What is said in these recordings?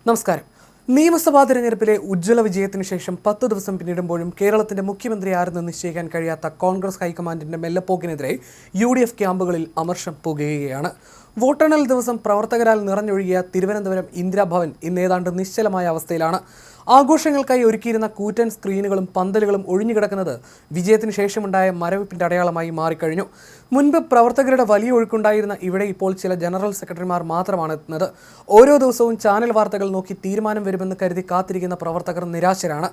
നമസ്കാരം. നിയമസഭാ തെരഞ്ഞെടുപ്പിലെ ഉജ്ജ്വല വിജയത്തിന് ശേഷം 10 ദിവസം പിന്നിടുമ്പോഴും കേരളത്തിന്റെ മുഖ്യമന്ത്രി ആരെന്ന് നിശ്ചയിക്കാൻ കഴിയാത്ത കോൺഗ്രസ് ഹൈക്കമാൻഡിന്റെ മെല്ലെപ്പോക്കിനെതിരെ UDF ക്യാമ്പുകളിൽ അമർഷം പുകയുകയാണ്. വോട്ടെണ്ണൽ ദിവസം പ്രവർത്തകരാൽ നിറഞ്ഞൊഴുകിയ തിരുവനന്തപുരം ഇന്ദിരാഭവൻ ഇന്ന് ഏതാണ്ട് നിശ്ചലമായ അവസ്ഥയിലാണ്. ആഘോഷങ്ങൾക്കായി ഒരുക്കിയിരുന്ന കൂറ്റൻ സ്ക്രീനുകളും പന്തലുകളും ഒഴിഞ്ഞുകിടക്കുന്നത് വിജയത്തിന് ശേഷമുണ്ടായ മരവിപ്പിന്റെ അടയാളമായി മാറിക്കഴിഞ്ഞു. മുൻപ് പ്രവർത്തകരുടെ വലിയ ഒഴുക്കുണ്ടായിരുന്ന ഇവിടെ ഇപ്പോൾ ചില ജനറൽ സെക്രട്ടറിമാർ മാത്രമാണ് എത്തുന്നത്. ഓരോ ദിവസവും ചാനൽ വാർത്തകൾ നോക്കി തീരുമാനം വരുമെന്ന് കരുതി കാത്തിരിക്കുന്ന പ്രവർത്തകർ നിരാശരാണ്.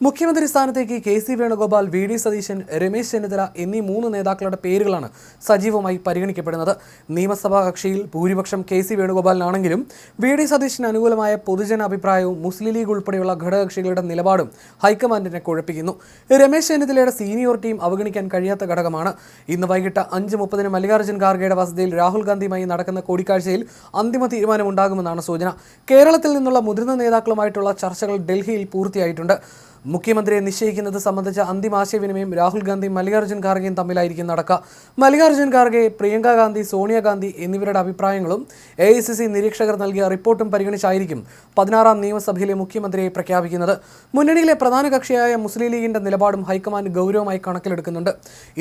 മുഖ്യമന്ത്രി സ്ഥാനത്തേക്ക് KC വേണുഗോപാൽ, VD സതീശൻ, രമേശ് ചെന്നിത്തല എന്നീ 3 നേതാക്കളുടെ പേരുകളാണ് സജീവമായി പരിഗണിക്കപ്പെടുന്നത്. നിയമസഭാ കക്ഷിയിൽ ഭൂരിപക്ഷം KC വേണുഗോപാലിനാണെങ്കിലും VD സതീശന് അനുകൂലമായ പൊതുജന അഭിപ്രായവും മുസ്ലിം ലീഗ് ഉൾപ്പെടെയുള്ള ഘടകകക്ഷികളുടെ നിലപാടും ഹൈക്കമാൻഡിനെ കുഴപ്പിക്കുന്നു. രമേശ് ചെന്നിത്തലയുടെ സീനിയോറിറ്റിയും അവഗണിക്കാൻ കഴിയാത്ത ഘടകമാണ്. ഇന്ന് വൈകിട്ട് 5:30 മല്ലികാർജ്ജുൻ ഖാർഗെയുടെ വസതിയിൽ രാഹുൽ ഗാന്ധിയുമായി നടക്കുന്ന കൂടിക്കാഴ്ചയിൽ അന്തിമ തീരുമാനമുണ്ടാകുമെന്നാണ് സൂചന. കേരളത്തിൽ നിന്നുള്ള മുതിർന്ന നേതാക്കളുമായിട്ടുള്ള ചർച്ചകൾ ഡൽഹിയിൽ പൂർത്തിയായിട്ടുണ്ട്. മുഖ്യമന്ത്രിയെ നിശ്ചയിക്കുന്നത് സംബന്ധിച്ച അന്തിമ ആശയവിനിമയം രാഹുൽ ഗാന്ധിയും മല്ലികാർജ്ജുൻ ഖാർഗെയും തമ്മിലായിരിക്കും നടക്കുക. മല്ലികാർജ്ജുൻ ഖാർഗെ, പ്രിയങ്ക ഗാന്ധി, സോണിയാഗാന്ധി എന്നിവരുടെ അഭിപ്രായങ്ങളും AICC നിരീക്ഷകർ നൽകിയ റിപ്പോർട്ടും പരിഗണിച്ചായിരിക്കും 16ാം നിയമസഭയിലെ മുഖ്യമന്ത്രിയെ പ്രഖ്യാപിക്കുന്നത്. മുന്നണിയിലെ പ്രധാന കക്ഷിയായ മുസ്ലിം ലീഗിന്റെ നിലപാടും ഹൈക്കമാൻഡ് ഗൗരവമായി കണക്കിലെടുക്കുന്നുണ്ട്.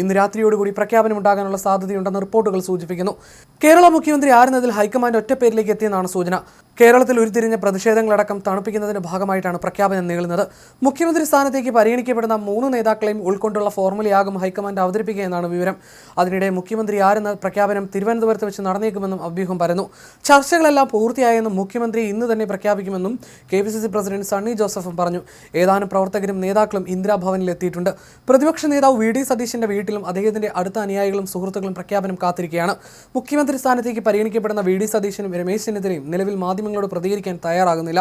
ഇന്ന് രാത്രിയോടുകൂടി പ്രഖ്യാപനമുണ്ടാകാനുള്ള സാധ്യതയുണ്ടെന്ന് റിപ്പോർട്ടുകൾ സൂചിപ്പിക്കുന്നു. കേരള മുഖ്യമന്ത്രി ആരെന്നതിൽ ഹൈക്കമാൻഡ് ഒറ്റപ്പേരിലേക്ക് എത്തിയെന്നാണ് സൂചന. കേരളത്തിൽ ഉരുത്തിരിഞ്ഞ പ്രതിഷേധങ്ങളടക്കം തണുപ്പിക്കുന്നതിന്റെ ഭാഗമായിട്ടാണ് പ്രഖ്യാപനം നീളുന്നത്. മുഖ്യമന്ത്രി സ്ഥാനത്തേക്ക് പരിഗണിക്കപ്പെടുന്ന 3 നേതാക്കളെയും ഉൾക്കൊണ്ടുള്ള ഫോർമുലയാകും ഹൈക്കമാൻഡ് അവതരിപ്പിക്കുക എന്നാണ് വിവരം. അതിനിടെ മുഖ്യമന്ത്രി ആരെന്ന പ്രഖ്യാപനം തിരുവനന്തപുരത്ത് വെച്ച് നടന്നേക്കുമെന്നും അഭ്യൂഹം പരന്നു. ചർച്ചകളെല്ലാം പൂർത്തിയായെന്നും മുഖ്യമന്ത്രി ഇന്ന് തന്നെ പ്രഖ്യാപിക്കുമെന്നും KPCC പ്രസിഡന്റ് സണ്ണി ജോസഫും പറഞ്ഞു. ഏതാനും പ്രവർത്തകരും നേതാക്കളും ഇന്ദിരാഭവനിൽ എത്തിയിട്ടുണ്ട്. പ്രതിപക്ഷ നേതാവ് VD സതീശന്റെ വീട്ടിലും അദ്ദേഹത്തിന്റെ അടുത്ത അനുയായികളും സുഹൃത്തുക്കളും പ്രഖ്യാപനം കാത്തിരിക്കുകയാണ്. മുഖ്യമന്ത്രി സ്ഥാനത്തേക്ക് പരിഗണിക്കപ്പെടുന്ന VD സതീശനും രമേശ് ചെന്നിത്തലയും നിലവിൽ മാധ്യമങ്ങളോട് പ്രതികരിക്കാൻ തയ്യാറാകുന്നില്ല.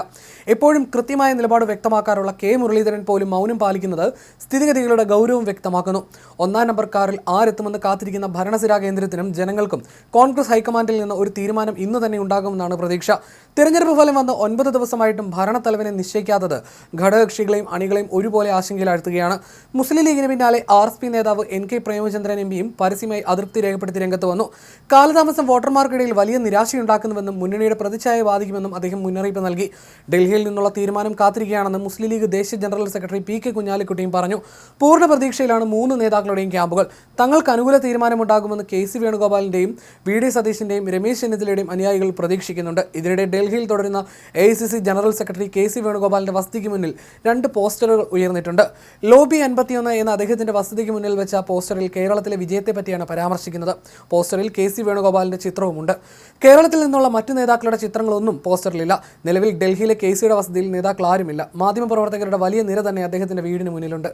എപ്പോഴും കൃത്യമായ നിലപാട് വ്യക്തമാക്കാറുള്ള മുരളീധരൻ പോലും മൗനം പാലിക്കുന്നത് സ്ഥിതിഗതികളുടെ ഗൗരവം വ്യക്തമാക്കുന്നു. 1-ാം നമ്പർ കാറിൽ ആരെത്തുമെന്ന് കാത്തിരിക്കുന്ന ഭരണസിരാ കേന്ദ്രത്തിനും ജനങ്ങൾക്കും കോൺഗ്രസ് ഹൈക്കമാൻഡിൽ നിന്ന് ഒരു തീരുമാനം ഇന്ന് തന്നെ ഉണ്ടാകുമെന്നാണ് പ്രതീക്ഷ. തിരഞ്ഞെടുപ്പ് ഫലം വന്ന് 9 ദിവസമായിട്ടും ഭരണത്തലവനെ നിശ്ചയിക്കാത്തത് ഘടകകക്ഷികളെയും അണികളെയും ഒരുപോലെ ആശങ്കയിലാഴ്ത്തുകയാണ്. മുസ്ലിം ലീഗിന് പിന്നാലെ RSP നേതാവ് NK പ്രേമചന്ദ്രൻ MPയും പരസ്യമായി അതൃപ്തി രേഖപ്പെടുത്തി രംഗത്ത് വന്നു. കാലതാമസം വോട്ടർമാർക്കിടയിൽ വലിയ നിരാശയുണ്ടാക്കുന്നുവെന്നും മുന്നണിയുടെ പ്രതിച്ഛായ ബാധിക്കുമെന്നും അദ്ദേഹം മുന്നറിയിപ്പ് നൽകി. ഡൽഹിയിൽ നിന്നുള്ള തീരുമാനം കാത്തിരിക്കുകയാണെന്ന് മുസ്ലിം ലീഗ് ദേശീയ ജനറൽ സെക്രട്ടറി PK കുഞ്ഞാലിക്കുട്ടിയും പറഞ്ഞു. പൂർണ്ണ പ്രതീക്ഷയിലാണ് 3 നേതാക്കളുടെയും ക്യാമ്പുകൾ. തങ്ങൾക്ക് അനുകൂല തീരുമാനമുണ്ടാകുമെന്ന് KC വേണുഗോപാലിന്റെയും VD സതീശന്റെയും രമേശ് ചെന്നിത്തലയുടെയും അനുയായികൾ പ്രതീക്ഷിക്കുന്നുണ്ട്. ഇതിനിടെ ഡൽഹിയിൽ തുടരുന്ന AICC ജനറൽ സെക്രട്ടറി KC വേണുഗോപാലിന്റെ വസതിക്ക് മുന്നിൽ 2 പോസ്റ്ററുകൾ ഉയർന്നിട്ടുണ്ട്. ലോബി 51 എന്ന അദ്ദേഹത്തിന്റെ വസതിക്ക് മുന്നിൽ വെച്ച പോസ്റ്ററിൽ കേരളത്തിലെ വിജയത്തെ പറ്റിയാണ് പരാമർശിക്കുന്നത്. പോസ്റ്ററിൽ KC വേണുഗോപാലിന്റെ ചിത്രവുമുണ്ട്. കേരളത്തിൽ നിന്നുള്ള മറ്റു നേതാക്കളുടെ ചിത്രങ്ങളൊന്നും പോസ്റ്ററിലില്ല. നിലവിൽ ഡൽഹിയിലെ KCയുടെ വസതിയിൽ നേതാക്കൾ ആരുമില്ല. മാധ്യമപ്രവർത്തകരുടെ വലിയ നിര തന്നെ അദ്ദേഹത്തിന്റെ വീടിന് മുന്നിലുണ്ട്.